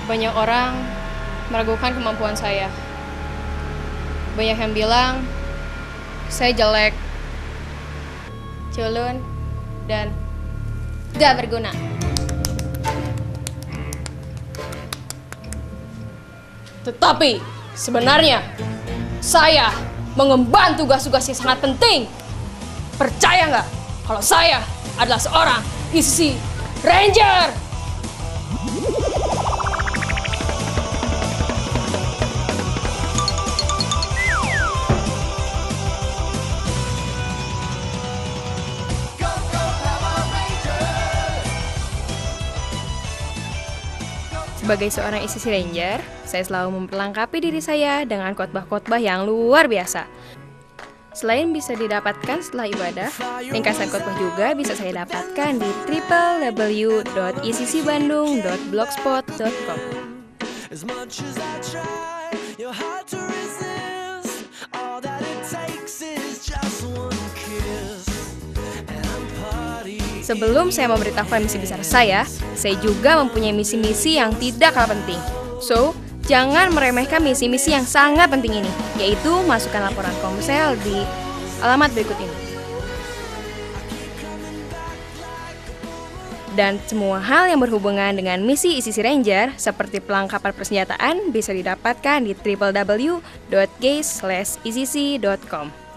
Banyak orang meragukan kemampuan saya. Banyak yang bilang saya jelek, culun, dan gak berguna. Tetapi sebenarnya saya mengemban tugas-tugas yang sangat penting. Percaya nggak kalau saya adalah seorang ECC Ranger? Sebagai seorang ECC Ranger, saya selalu memperlengkapi diri saya dengan khotbah-khotbah yang luar biasa. Selain bisa didapatkan setelah ibadah, ringkasan khotbah juga bisa saya dapatkan di www.eccbandung.blogspot.com. Sebelum saya memberitahukan misi besar saya juga mempunyai misi-misi yang tidak kalah penting. So, jangan meremehkan misi-misi yang sangat penting ini, yaitu masukkan laporan Komsel di alamat berikut ini. Dan semua hal yang berhubungan dengan misi ECC Ranger, seperti pelengkapan persenjataan, bisa didapatkan di www.gaze/ecc.com.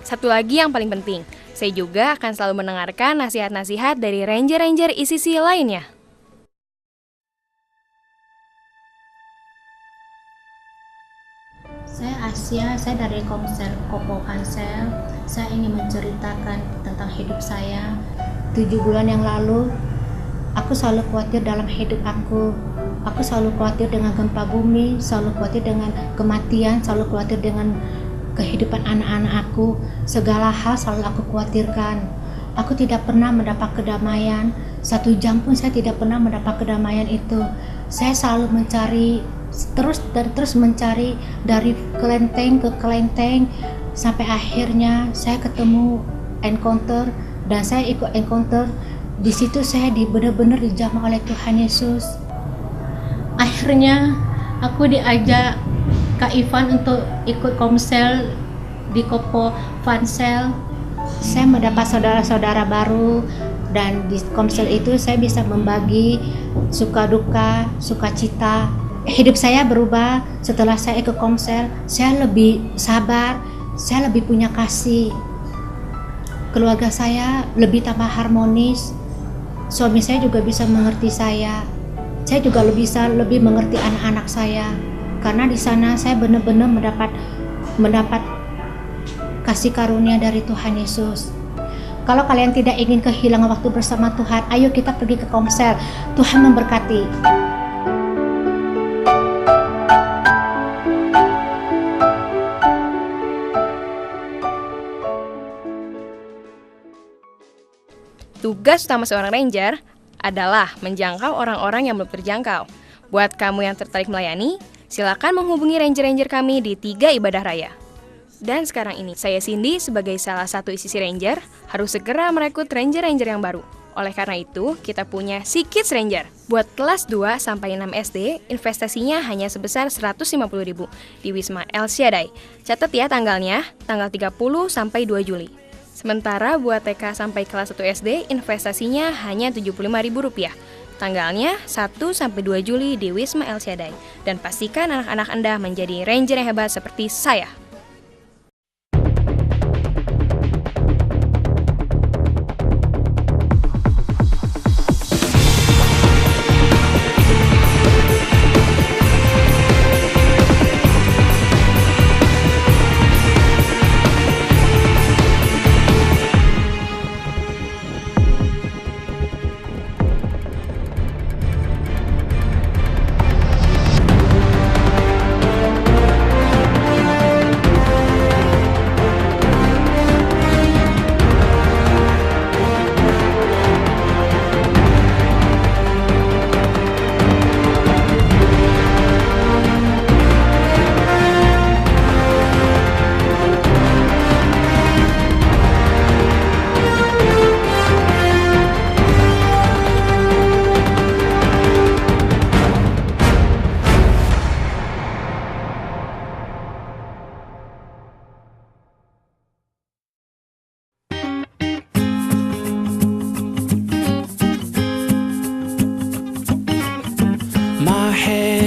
Satu lagi yang paling penting, saya juga akan selalu mendengarkan nasihat-nasihat dari Ranger-Ranger ECC lainnya. Saya Asia, saya dari Komsel Kopo Pansel. Saya ingin menceritakan tentang hidup saya. 7 bulan yang lalu, aku selalu khawatir dalam hidup aku. Aku selalu khawatir dengan gempa bumi, selalu khawatir dengan kematian, selalu khawatir dengan kehidupan anak-anak aku. Segala hal selalu aku khawatirkan. Aku tidak pernah mendapat kedamaian. 1 jam pun saya tidak pernah mendapat kedamaian itu. Saya selalu mencari, terus mencari dari kelenteng ke kelenteng, sampai akhirnya saya ketemu encounter, dan saya ikut encounter. Di situ saya benar-benar dijamah oleh Tuhan Yesus. Akhirnya aku diajak Kak Ivan untuk ikut Komsel di Kopo Pansel. Saya mendapat saudara-saudara baru, dan di Komsel itu saya bisa membagi suka duka, sukacita. Hidup saya berubah setelah saya ikut Komsel. Saya lebih sabar, saya lebih punya kasih. Keluarga saya lebih tambah harmonis. Suami saya juga bisa mengerti saya. Saya juga lebih mengerti anak-anak saya. Karena di sana saya benar-benar mendapat kasih karunia dari Tuhan Yesus. Kalau kalian tidak ingin kehilangan waktu bersama Tuhan, ayo kita pergi ke Komsel. Tuhan memberkati. Tugas utama seorang Ranger adalah menjangkau orang-orang yang belum terjangkau. Buat kamu yang tertarik melayani, silakan menghubungi Ranger-Ranger kami di 3 ibadah raya. Dan sekarang ini, saya Cindy sebagai salah satu ECC Ranger harus segera merekrut Ranger-Ranger yang baru. Oleh karena itu, kita punya Si Kids Ranger. Buat kelas 2 sampai 6 SD, investasinya hanya sebesar 150.000 di Wisma El Shaddai. Catat ya tanggalnya, tanggal 30 sampai 2 Juli. Sementara buat TK sampai kelas 1 SD, investasinya hanya Rp75.000. Tanggalnya 1 sampai 2 Juli di Wisma El Shaddai. Dan pastikan anak-anak Anda menjadi Ranger yang hebat seperti saya.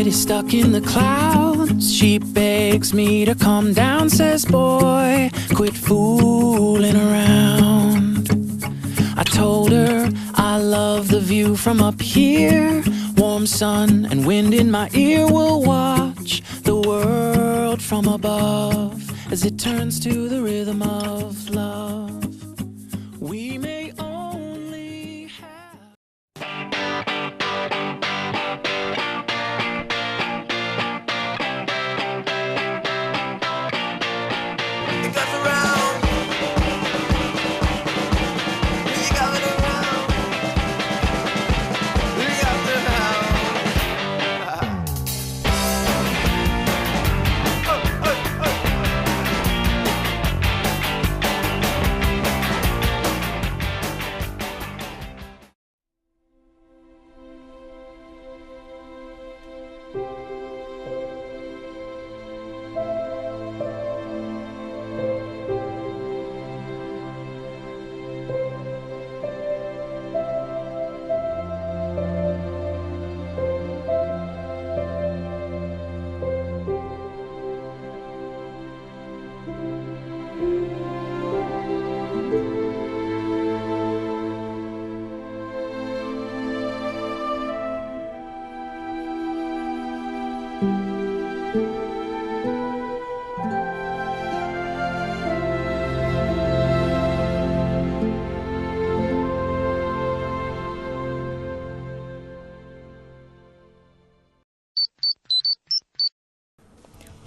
is stuck in the clouds. She begs me to calm down, says, boy, quit fooling around. I told her I love the view from up here. Warm sun and wind in my ear. Will watch the world from above as it turns to the rhythm of love. We may only have... It goes around. You got it around. You got it around.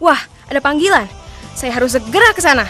Wah, ada panggilan. Saya harus segera ke sana.